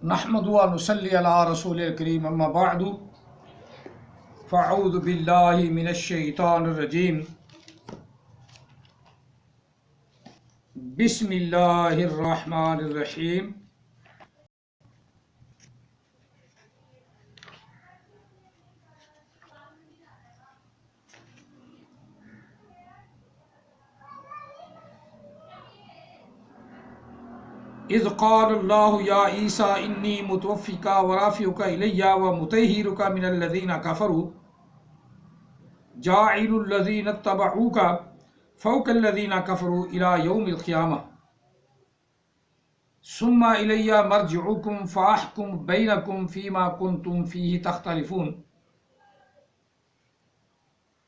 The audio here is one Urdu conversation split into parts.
نحمد و نصلی علی رسول الکریم اما بعد فاعوذ باللہ من الشیطان الرجیم بسم اللہ الرحمن الرحیم اذ قال اللہ یا عیسیٰ انی متوفیکا ورافعک الی ومطہرک من الذین کفروا جاعل الذین اتبعوک فوق الذین کفروا الی یوم القیامہ ثم الی مرجعکم فاحکم بینکم فیما کنتم فیہ تختلفون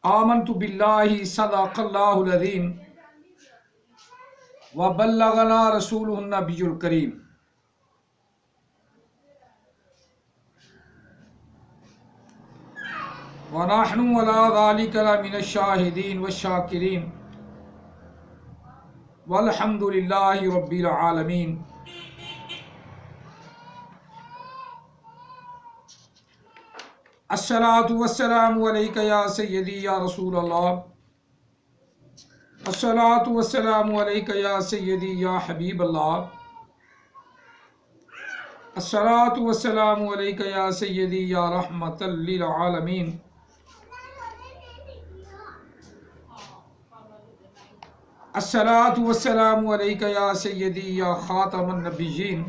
آمنت باللہ صدق اللہ العظیم وبلغنا رسولہ النبی الکریم ونحن علی ذلک لمن الشاہدین والشاکرین والحمد للہ رب العالمین۔ الصلاۃ والسلام علیک یا سیدی یا رسول اللہ، الصلاۃ والسلام علیک یا سیدی یا حبیب اللہ، الصلاۃ والسلام علیک یا سیدی یا رحمۃ للعالمین۔ الصلاۃ والسلام علیک یا سیدی یا خاتم النبیین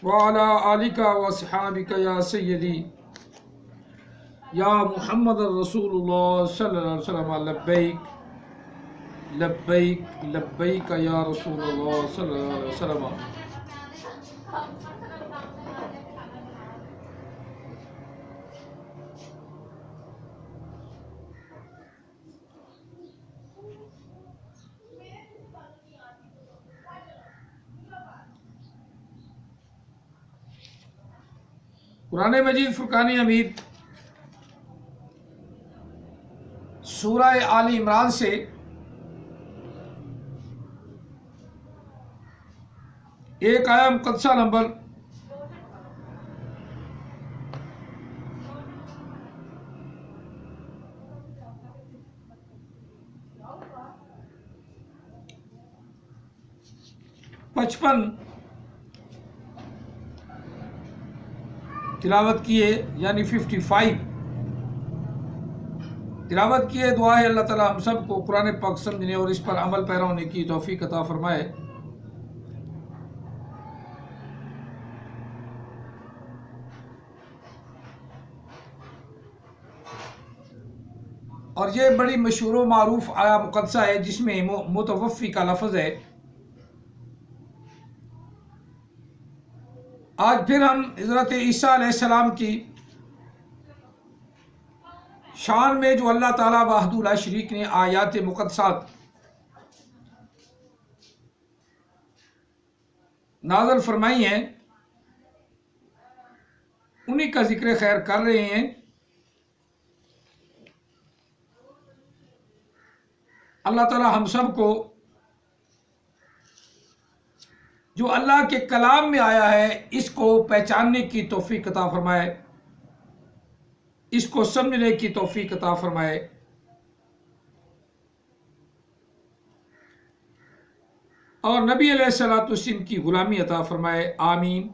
وعلی آلک واصحابک یا سیدی یا محمد رسول اللہ صلی اللہ علیہ وسلم لبیک لبیک لبیک یا رسول اللہ صلی اللہ علیہ وسلم۔ قرآن مجید فرقان حمید سورہ آل عمران سے ایک آیہ مقدسہ نمبر 55 تلاوت کیے، یعنی 55 تلاوت کیے۔ دعا ہے اللہ تعالی ہم سب کو قرآن پاک سمجھنے اور اس پر عمل پیرا ہونے کی توفیق عطا فرمائے۔ اور یہ بڑی مشہور و معروف آیہ مقدسہ ہے جس میں متوفی کا لفظ ہے۔ آج پھر ہم حضرت عیسیٰ علیہ السلام کی شان میں جو اللہ تعالیٰ وحدہ لا شریک نے آیات مقدسات نازل فرمائی ہیں انہی کا ذکر خیر کر رہے ہیں۔ اللہ تعالیٰ ہم سب کو جو اللہ کے کلام میں آیا ہے اس کو پہچاننے کی توفیق عطا فرمائے، اس کو سمجھنے کی توفیق عطا فرمائے۔ اور نبی علیہ الصلوۃ والسلام کی غلامی عطا فرمائے، آمین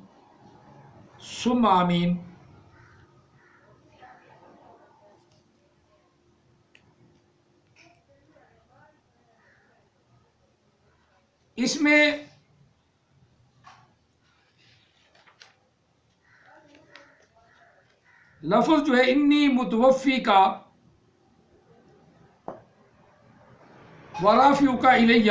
ثم آمین۔ اس میں لفظ جو ہے انی متوفی کا ورافعک الی،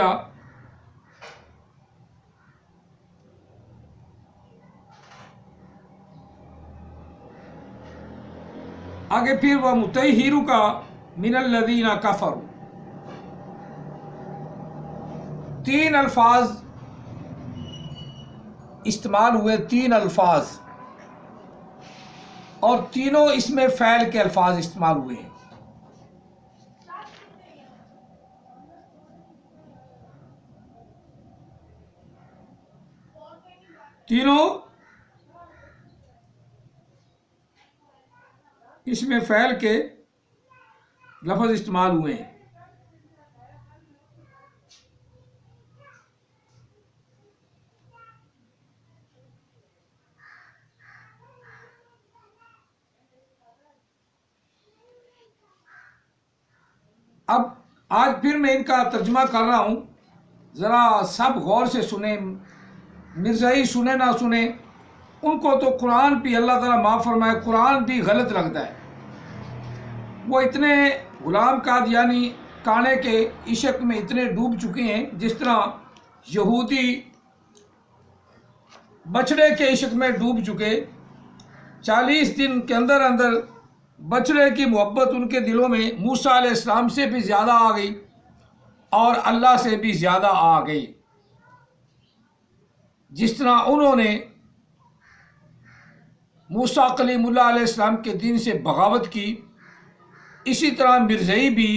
آگے پھر ومطہرک من الذین کفروا، 3 الفاظ استعمال ہوئے، 3 الفاظ، اور تینوں اس میں فعل کے الفاظ استعمال ہوئے ہیں۔ تینوں اس میں فعل کے لفظ استعمال ہوئے ہیں۔ اب آج پھر میں ان کا ترجمہ کر رہا ہوں، ذرا سب غور سے سنیں، مرزائی سنیں نہ سنیں، ان کو تو قرآن بھی اللہ تعالیٰ معاف فرمائے، قرآن بھی غلط لگتا ہے۔ وہ اتنے غلام قادیانی کانے کے عشق میں اتنے ڈوب چکے ہیں، جس طرح یہودی بچڑے کے عشق میں ڈوب چکے۔ 40 دن کے اندر اندر بچڑے کی محبت ان کے دلوں میں موسیٰ علیہ السلام سے بھی زیادہ آ گئی اور اللہ سے بھی زیادہ آ گئی۔ جس طرح انہوں نے موسیٰ کلیم اللہ علیہ السلام کے دین سے بغاوت کی، اسی طرح مرزائی بھی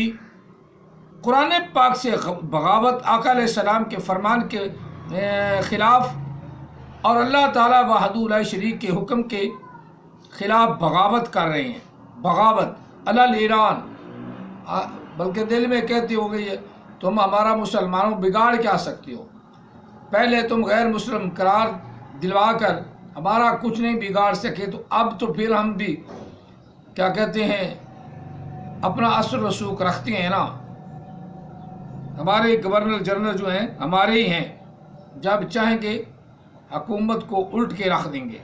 قرآن پاک سے بغاوت، آقا علیہ السلام کے فرمان کے خلاف اور اللہ تعالیٰ وحدہ لا شریک کے حکم کے خلاف بغاوت کر رہے ہیں۔ بغاوت علی ایران، بلکہ دل میں کہتے ہو گئی ہے تم ہمارا مسلمانوں بگاڑ کیا سکتے ہو، پہلے تم غیر مسلم قرار دلوا کر ہمارا کچھ نہیں بگاڑ سکے، تو اب تو پھر ہم بھی کیا کہتے ہیں اپنا اثر رسوخ رکھتے ہیں نا۔ ہمارے گورنر جنرل جو ہیں ہمارے ہی ہیں، جب چاہیں گے حکومت کو الٹ کے رکھ دیں گے۔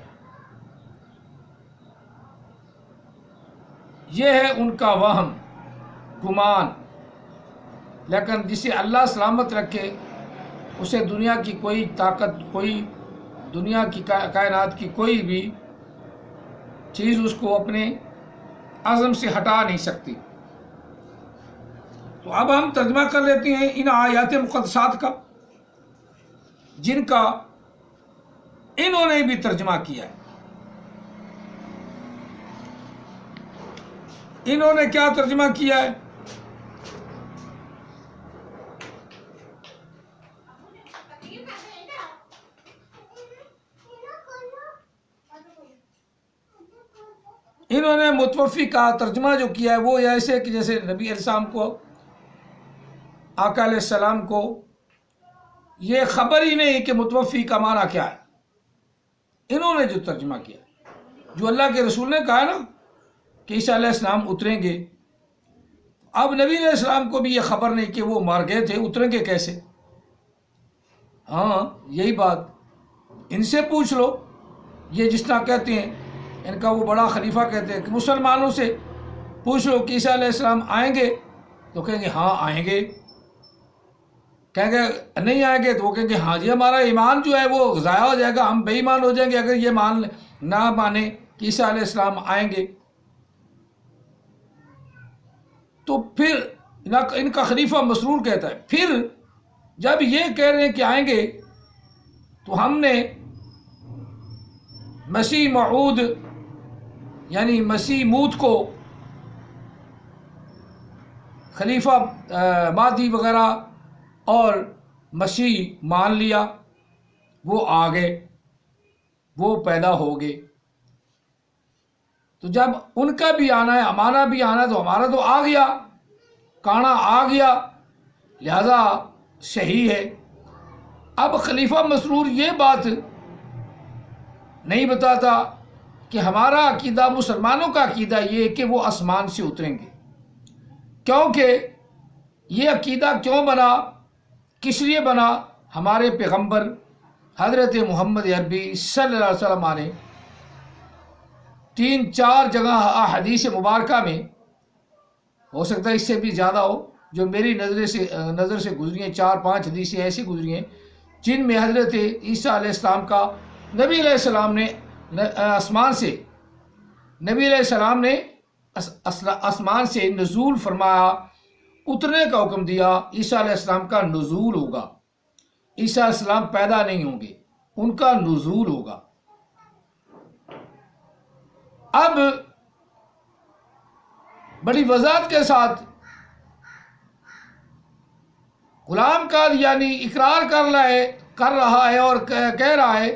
یہ ہے ان کا وہم، گمان، لیکن جسے اللہ سلامت رکھے اسے دنیا کی کوئی طاقت، کوئی دنیا کی کائنات کی کوئی بھی چیز اس کو اپنے عزم سے ہٹا نہیں سکتی۔ تو اب ہم ترجمہ کر لیتے ہیں ان آیات مقدسات کا، جن کا انہوں نے بھی ترجمہ کیا ہے۔ انہوں نے کیا ترجمہ کیا ہے؟ انہوں نے متوفی کا ترجمہ جو کیا ہے وہ ایسے کہ جیسے نبی علیہ السلام کو، آقا علیہ السلام کو یہ خبر ہی نہیں کہ متوفی کا معنی کیا ہے۔ انہوں نے جو ترجمہ کیا، جو اللہ کے رسول نے کہا نا کہ عیسیٰ علیہ السلام اتریں گے، اب نبی علیہ السلام کو بھی یہ خبر نہیں کہ وہ مر گئے تھے، اتریں گے کیسے؟ ہاں یہی بات ان سے پوچھ لو، یہ جس طرح کہتے ہیں، ان کا وہ بڑا خلیفہ کہتے ہیں کہ مسلمانوں سے پوچھ لو کہ عیسیٰ علیہ السلام آئیں گے، تو کہیں گے ہاں آئیں گے، کہیں گے نہیں آئیں گے تو وہ کہیں گے ہاں جی ہمارا ایمان جو ہے وہ ضائع ہو جائے گا، ہم بے ایمان ہو جائیں گے اگر یہ نہ مانیں کہ عیسیٰ علیہ السلام آئیں گے۔ تو پھر ان کا خلیفہ مسرور کہتا ہے پھر جب یہ کہہ رہے ہیں کہ آئیں گے تو ہم نے مسیح موعود یعنی مسیح موت کو خلیفہ مہدی وغیرہ اور مسیح مان لیا، وہ آ گئے، وہ پیدا ہو گئے، تو جب ان کا بھی آنا ہے ہمارا بھی آنا ہے تو ہمارا تو آ گیا، کانا آ گیا، لہذا صحیح ہے۔ اب خلیفہ مسرور یہ بات نہیں بتاتا کہ ہمارا عقیدہ، مسلمانوں کا عقیدہ یہ کہ وہ آسمان سے اتریں گے، کیونکہ یہ عقیدہ کیوں بنا، کس لیے بنا؟ ہمارے پیغمبر حضرت محمد عربی صلی اللہ علیہ وسلم نے 3-4 جگہ احادیث مبارکہ میں، ہو سکتا ہے اس سے بھی زیادہ ہو، جو میری نظر سے گزری ہیں، 4-5 حدیثیں ایسی گزری ہیں جن میں حضرت عیسیٰ علیہ السلام کا نبی علیہ السلام نے آسمان سے، نبی علیہ السلام نے آسمان سے نزول فرمایا، اترنے کا حکم دیا، عیسیٰ علیہ السلام کا نزول ہوگا، عیسیٰ علیہ السلام پیدا نہیں ہوں گے، ان کا نزول ہوگا۔ اب بڑی وضاحت کے ساتھ غلام قادیانی اقرار کر رہا ہے اور کہہ رہا ہے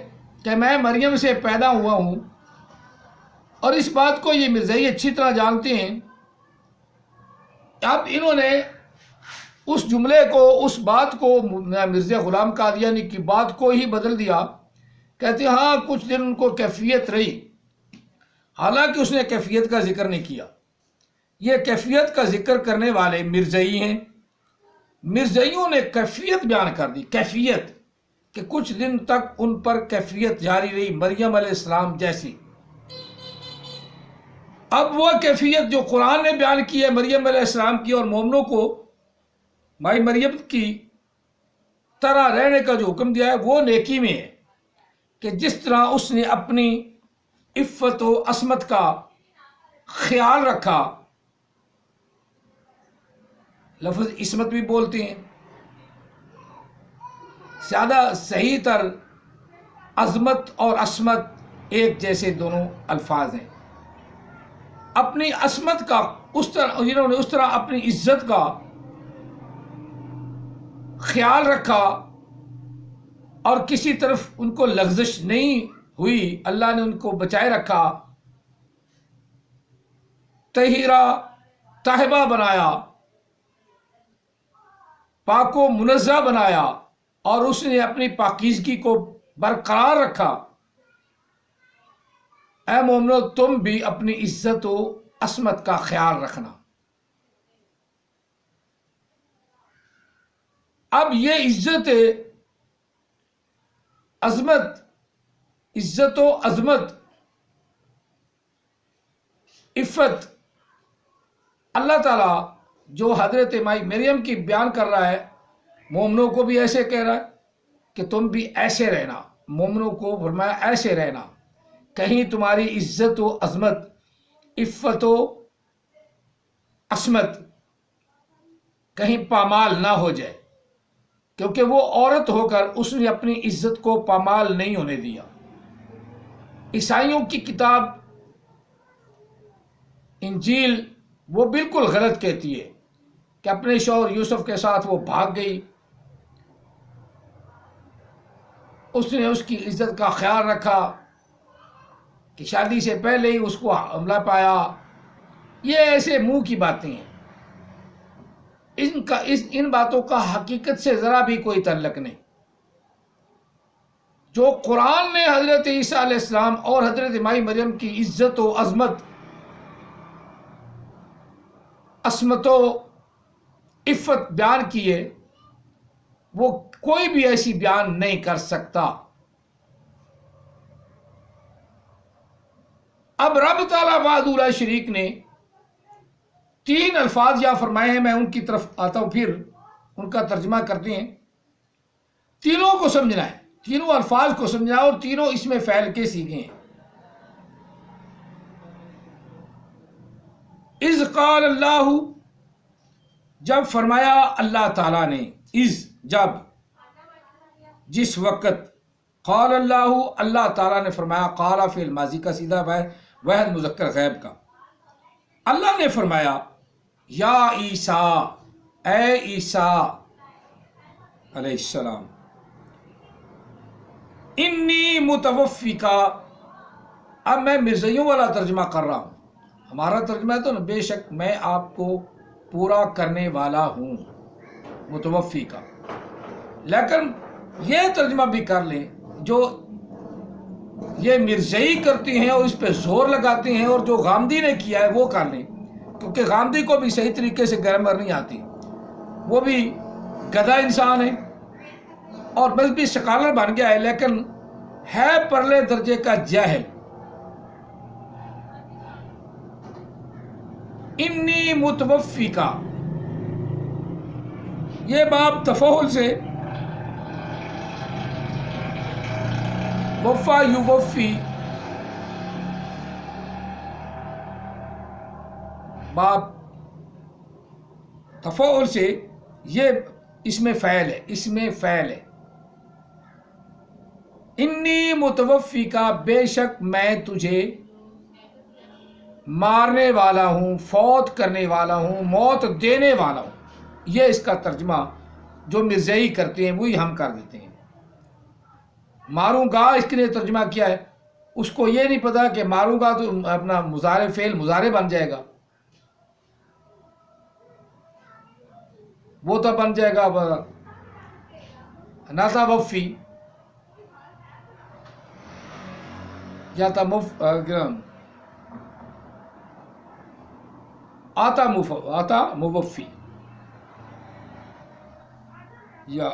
کہ میں مریم سے پیدا ہوا ہوں، اور اس بات کو یہ مرزائی اچھی طرح جانتے ہیں۔ اب انہوں نے اس جملے کو، اس بات کو، مرزا غلام قادیانی کی بات کو ہی بدل دیا۔ کہتے ہیں ہاں کچھ دن ان کو کیفیت رہی، حالانکہ اس نے کیفیت کا ذکر نہیں کیا۔ یہ کیفیت کا ذکر کرنے والے مرزائی ہیں۔ مرزائیوں نے کیفیت بیان کر دی، کیفیت، کہ کچھ دن تک ان پر کیفیت جاری رہی مریم علیہ السلام جیسی۔ اب وہ کیفیت جو قرآن نے بیان کی ہے مریم علیہ السلام کی، اور مومنوں کو مائی مریم کی طرح رہنے کا جو حکم دیا ہے، وہ نیکی میں ہے کہ جس طرح اس نے اپنی عفت و عصمت کا خیال رکھا۔ لفظ عصمت بھی بولتے ہیں، زیادہ صحیح تر عظمت اور عصمت ایک جیسے دونوں الفاظ ہیں۔ اپنی عصمت کا اس طرح، جنہوں نے اس طرح اپنی عزت کا خیال رکھا اور کسی طرف ان کو لغزش نہیں ہوئی، اللہ نے ان کو بچائے رکھا، طاہرہ طاہبہ بنایا، پاک و منزہ بنایا، اور اس نے اپنی پاکیزگی کو برقرار رکھا۔ اے مومنو، تم بھی اپنی عزت و عصمت کا خیال رکھنا۔ اب یہ عزت و عظمت، عفت، اللہ تعالیٰ جو حضرت مائی مریم کی بیان کر رہا ہے، مومنوں کو بھی ایسے کہہ رہا ہے کہ تم بھی ایسے رہنا۔ مومنوں کو فرمایا ایسے رہنا، کہیں تمہاری عزت و عظمت، عفت و عصمت کہیں پامال نہ ہو جائے، کیونکہ وہ عورت ہو کر اس نے اپنی عزت کو پامال نہیں ہونے دیا۔ عیسائیوں کی کتاب انجیل وہ بالکل غلط کہتی ہے کہ اپنے شوہر یوسف کے ساتھ وہ بھاگ گئی، اس نے اس کی عزت کا خیال رکھا کہ شادی سے پہلے ہی اس کو حملہ پایا۔ یہ ایسے منہ کی باتیں ہیں، ان باتوں کا حقیقت سے ذرا بھی کوئی تعلق نہیں۔ جو قرآن نے حضرت عیسیٰ علیہ السلام اور حضرت مائی مریم کی عزت و عظمت، عصمت و عفت بیان کی ہے، وہ کوئی بھی ایسی بیان نہیں کر سکتا۔ اب رب تعالیٰ وحدہ لا شریک نے 3 الفاظ یا فرمائے ہیں، میں ان کی طرف آتا ہوں، پھر ان کا ترجمہ کرتے ہیں۔ تینوں کو سمجھنا ہے، تینوں الفاظ کو سمجھنا ہے، اور تینوں اس میں فعل کے سیغے ہیں۔ اذ قال اللہ، جب فرمایا اللہ تعالیٰ نے، اذ جب، جس وقت، قال اللہ اللہ تعالیٰ نے فرمایا، قال فعل ماضی کا سیدھا واحد مذکر غیب کا، اللہ نے فرمایا یا عیسیٰ، اے عیسیٰ علیہ السلام، انی متوفیکا۔ اب میں مرزائیوں والا ترجمہ کر رہا ہوں، ہمارا ترجمہ ہے تو نا، بے شک میں آپ کو پورا کرنے والا ہوں، متوفیکا۔ لیکن یہ ترجمہ بھی کر لیں جو یہ مرزائی کرتے ہیں اور اس پہ زور لگاتے ہیں، اور جو غامدی نے کیا ہے وہ کر لیں، کیونکہ غامدی کو بھی صحیح طریقے سے گرامر نہیں آتی، وہ بھی گدھا انسان ہے اور مذہبی سکالر بن گیا ہے، لیکن ہے پرلے درجے کا جاہل۔ انی متوفیکا، یہ باب تفاعل سے وفا یوفی، باب تفاعل سے یہ اس میں فعل ہے، اس میں فعل ہے۔ انی متوفیکا، بے شک میں تجھے مارنے والا ہوں، فوت کرنے والا ہوں، موت دینے والا ہوں۔ یہ اس کا ترجمہ جو مرزائی کرتے ہیں وہی ہم کر دیتے ہیں۔ ماروں گا اس کے لیے ترجمہ کیا ہے، اس کو یہ نہیں پتا کہ ماروں گا تو اپنا مضارع فعل مضارع بن جائے گا، وہ تو بن جائے گا ناتا وفی یا آتا موفی یا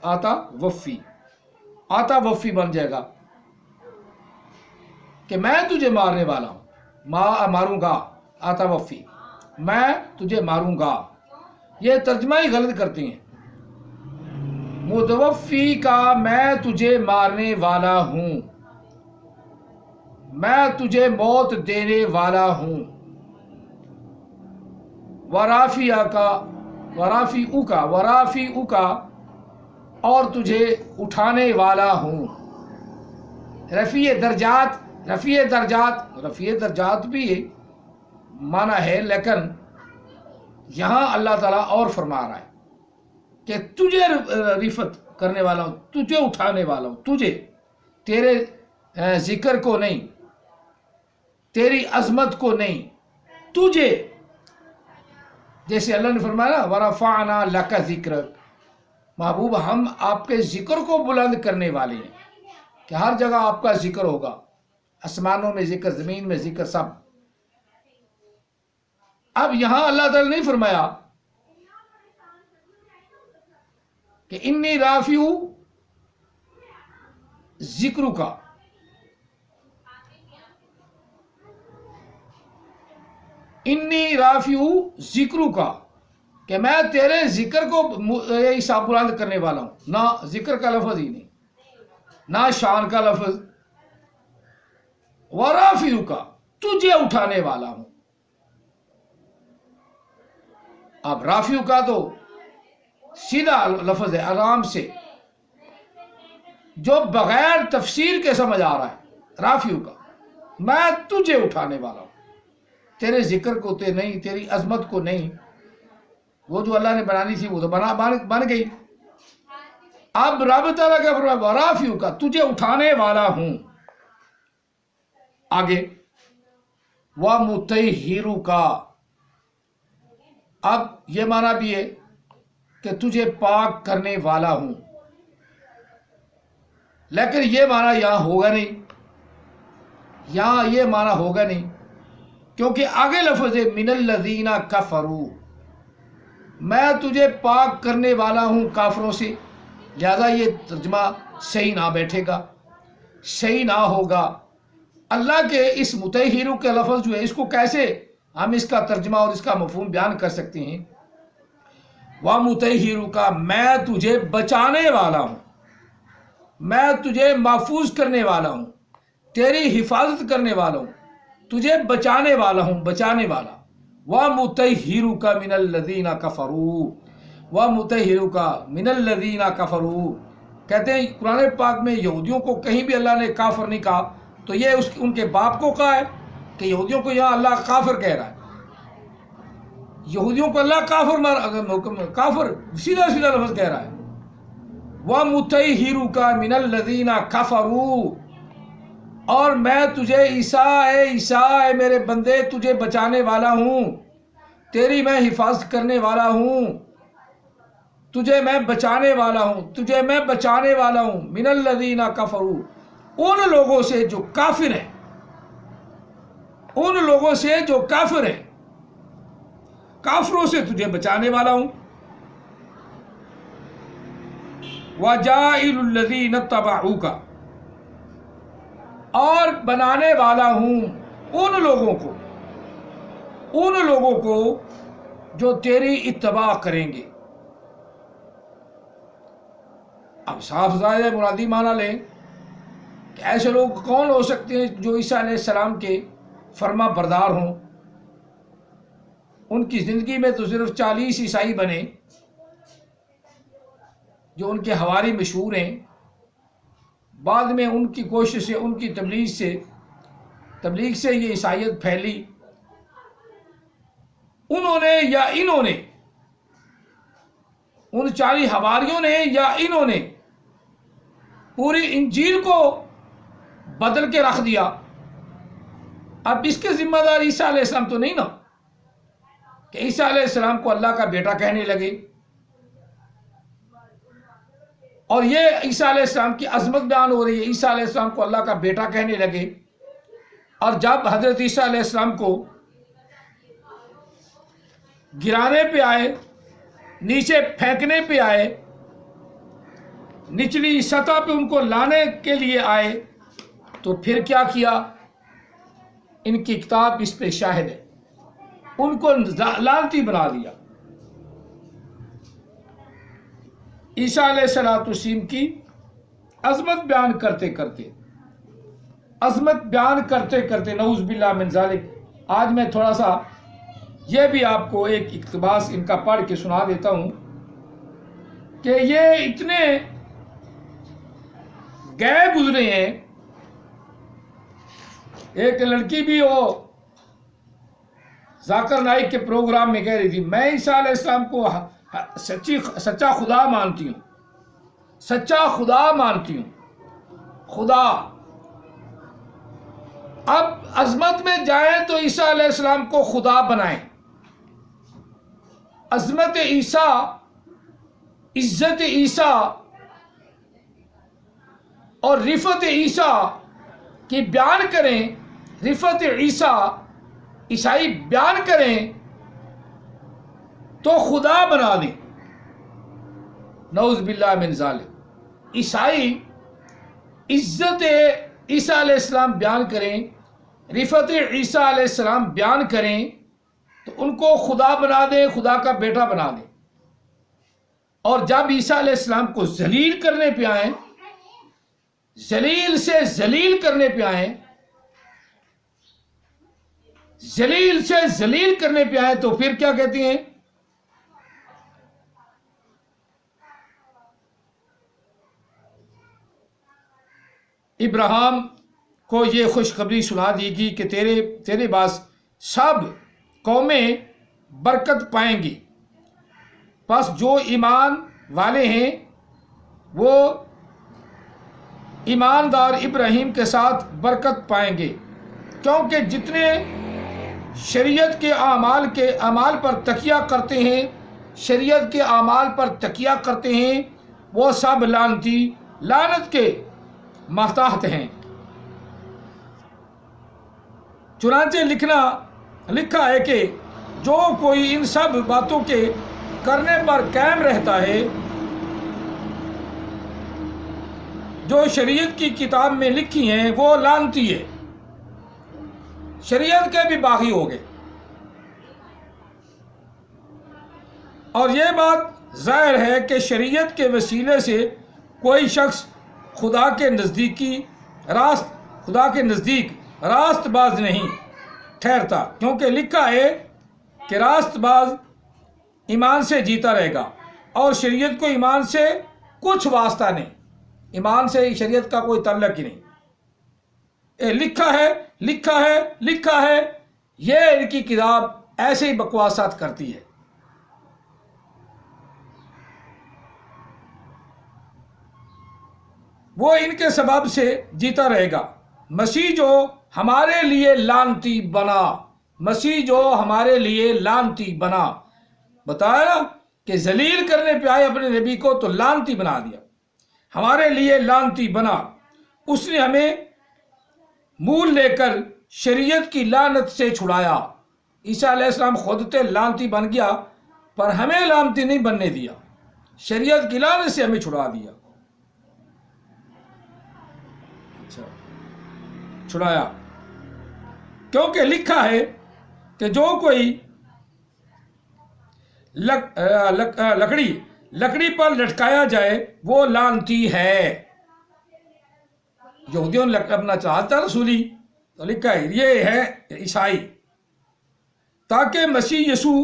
آتا وفی، آتا وفی بن جائے گا کہ میں تجھے مارنے والا ہوں، ماروں گا، آتا وفی میں تجھے ماروں گا، یہ ترجمہ ہی غلط کرتے ہیں۔ متوفی کا میں تجھے مارنے والا ہوں، میں تجھے موت دینے والا ہوں، ورافی کا اور تجھے اٹھانے والا ہوں، رفیع درجات بھی معنی ہے، لیکن یہاں اللہ تعالیٰ اور فرما رہا ہے کہ تجھے رفعت کرنے والا ہوں، تجھے اٹھانے والا ہوں، تجھے، تیرے ذکر کو نہیں، تیری عظمت کو نہیں، تجھے، جیسے اللہ نے فرمایا نا وَرَفَعْنَا لَكَ ذِكْرَكَ، محبوب ہم آپ کے ذکر کو بلند کرنے والے ہیں کہ ہر جگہ آپ کا ذکر ہوگا، آسمانوں میں ذکر، زمین میں ذکر، سب۔ اب یہاں اللہ تعالیٰ نے نہیں فرمایا کہ انی رافع ذکر کا، انی رافع ذکر کا کہ میں تیرے ذکر کو حساب بلند کرنے والا ہوں، نہ ذکر کا لفظ ہی نہیں، نہ شان کا لفظ، ورافع کا تجھے اٹھانے والا ہوں۔ اب رافع کا تو سیدھا لفظ ہے، آرام سے، جو بغیر تفسیر کے سمجھ آ رہا ہے، رافع کا میں تجھے اٹھانے والا ہوں، تیرے ذکر کو تے نہیں، تیری عظمت کو نہیں، وہ جو اللہ نے بنانی تھی وہ تو بن گئی۔ اب رب تعالیٰ کا فرمایا رافع کا تجھے اٹھانے والا ہوں، آگے وَمُطَہِّرُ کا، اب یہ معنی بھی ہے کہ تجھے پاک کرنے والا ہوں، لیکن یہ معنی یہاں ہوگا نہیں، یہاں یہ معنی ہوگا نہیں، کیونکہ آگے لفظ ہے من الذین کفروا، میں تجھے پاک کرنے والا ہوں کافروں سے، لہذا یہ ترجمہ صحیح نہ بیٹھے گا، صحیح نہ ہوگا۔ اللہ کے اس مطہر کے لفظ جو ہے، اس کو کیسے ہم اس کا ترجمہ اور اس کا مفہوم بیان کر سکتے ہیں؟ وَمُطَہِّرُ کا میں تجھے بچانے والا ہوں، میں تجھے محفوظ کرنے والا ہوں، تیری حفاظت کرنے والا ہوں، تجھے بچانے والا ہوں، بچانے والا۔ وَمُطَہِّرُ کا مِنَ الَّذِينَ كَفَرُوا، وَمُطَہِّرُ کا مِنَ الَّذِينَ كَفَرُوا، کہتے ہیں قرآن پاک میں یہودیوں کو کہیں بھی اللہ نے کافر نہیں کہا، تو یہ ان کے باپ کو کہا ہے کہ یہودیوں کو یہاں اللہ کافر کہہ رہا ہے، یہودیوں کو اللہ کافر سیدھا سیدھا لفظ کہہ رہا ہے۔ وَمُطَہِّرُ کا مِنَ الَّذِينَ كَفَرُوا، اور میں تجھے عیسیٰ میرے بندے تجھے بچانے والا ہوں، تیری میں حفاظت کرنے والا ہوں، تجھے میں بچانے والا ہوں، تجھے میں بچانے والا ہوں، من الذین کفروا، ان لوگوں سے جو کافر ہیں، ان لوگوں سے جو کافر ہیں، کافروں سے تجھے بچانے والا ہوں۔ وَجَائِلُ الَّذِينَ اتَّبَعُوكَ، اور بنانے والا ہوں ان لوگوں کو جو تیری اتباع کریں گے۔ اب صاف ظاہر مرادی معنی لیں کہ ایسے لوگ کون ہو سکتے ہیں جو عیسیٰ علیہ السلام کے فرما بردار ہوں؟ ان کی زندگی میں تو صرف 40 عیسائی بنے جو ان کے حواری مشہور ہیں، بعد میں ان کی کوشش سے، ان کی تبلیغ سے یہ عیسائیت پھیلی، انہوں نے ان 40 حواریوں نے یا انہوں نے پوری انجیل کو بدل کے رکھ دیا، اب اس کے ذمہ دار عیسیٰ علیہ السلام تو نہیں نا، کہ عیسیٰ علیہ السلام کو اللہ کا بیٹا کہنے لگے اور یہ عیسیٰ علیہ السلام کی عظمت بیان ہو رہی ہے، عیسیٰ علیہ السلام کو اللہ کا بیٹا کہنے لگے، اور جب حضرت عیسیٰ علیہ السلام کو گرانے پہ آئے، نیچے پھینکنے پہ آئے، نچلی سطح پہ ان کو لانے کے لیے آئے، تو پھر کیا کیا؟ ان کی کتاب اس پہ شاہد ہے، ان کو لعنتی بنا دیا۔ عیسیٰ علیہ السلام کی عظمت بیان کرتے کرتے نعوذ باللہ من ذالک، آج میں تھوڑا سا یہ بھی آپ کو ایک اقتباس ان کا پڑھ کے سنا دیتا ہوں کہ یہ اتنے گئے گزرے ہیں۔ ایک لڑکی بھی وہ ذاکر نائک کے پروگرام میں کہہ رہی تھی، میں عیسیٰ علیہ السلام کو سچا خدا مانتی ہوں، سچا خدا مانتی ہوں، خدا۔ اب عظمت میں جائیں تو عیسیٰ علیہ السلام کو خدا بنائیں، عظمت عیسیٰ، عزت عیسیٰ اور رفعت عیسیٰ کی بیان کریں، رفعت عیسیٰ عیسائی بیان کریں تو خدا بنا دیں، نعوذ باللہ من ذالک۔ عیسائی عزت عیسیٰ علیہ السلام بیان کریں، رفعت عیسیٰ علیہ السلام بیان کریں تو ان کو خدا بنا دیں، خدا کا بیٹا بنا دیں، اور جب عیسیٰ علیہ السلام کو ذلیل کرنے پہ آئیں، ذلیل سے ذلیل کرنے پہ آئیں، ذلیل سے ذلیل کرنے پہ آئیں، تو پھر کیا کہتی ہیں؟ ابراہیم کو یہ خوشخبری سنا دی گی کہ تیرے پاس سب قومیں برکت پائیں گی، پس جو ایمان والے ہیں وہ ایماندار ابراہیم کے ساتھ برکت پائیں گے، کیونکہ جتنے شریعت کے اعمال پر تکیہ کرتے ہیں، شریعت کے اعمال پر تکیہ کرتے ہیں، وہ سب لعنتی، لعنت کے محتاط ہیں۔ چنانچہ لکھا ہے کہ جو کوئی ان سب باتوں کے کرنے پر قائم رہتا ہے، جو شریعت کی کتاب میں لکھی ہیں، وہ لعنتی ہے، شریعت کے بھی باغی ہو گئے۔ اور یہ بات ظاہر ہے کہ شریعت کے وسیلے سے کوئی شخص خدا کے نزدیک راست باز نہیں ٹھہرتا، کیونکہ لکھا ہے کہ راست باز ایمان سے جیتا رہے گا، اور شریعت کو ایمان سے کچھ واسطہ نہیں، ایمان سے شریعت کا کوئی تعلق ہی نہیں۔ لکھا ہے، یہ ان کی کتاب ایسے ہی بکواسات کرتی ہے۔ وہ ان کے سبب سے جیتا رہے گا۔ مسیح جو ہمارے لیے لعنتی بنا، مسیح جو ہمارے لیے لعنتی بنا، بتایا نا کہ ذلیل کرنے پہ آئے اپنے نبی کو تو لعنتی بنا دیا، ہمارے لیے لعنتی بنا۔ اس نے ہمیں مول لے کر شریعت کی لعنت سے چھڑایا۔ عیسیٰ علیہ السلام خود تے لعنتی بن گیا، پر ہمیں لعنتی نہیں بننے دیا، شریعت کی لعنت سے ہمیں چھڑا دیا، چھڑایا۔ کیونکہ لکھا ہے کہ جو کوئی لکڑی پر لٹکایا جائے وہ لعنتی ہے۔ یہودیوں نے اپنا چاہتا رسولی، تو لکھا ہے یہ ہے عیسائی، تاکہ مسیح یسوع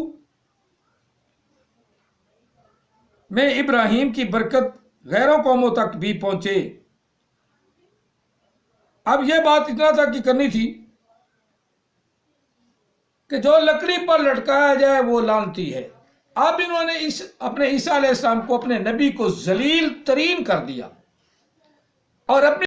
میں ابراہیم کی برکت غیروں قوموں تک بھی پہنچے۔ اب یہ بات اتنا تک کی کرنی تھی کہ جو لکڑی پر لٹکایا جائے وہ لعنتی ہے، اب انہوں نے اپنے عیسیٰ علیہ السلام کو، اپنے نبی کو ذلیل ترین کر دیا اور اپنی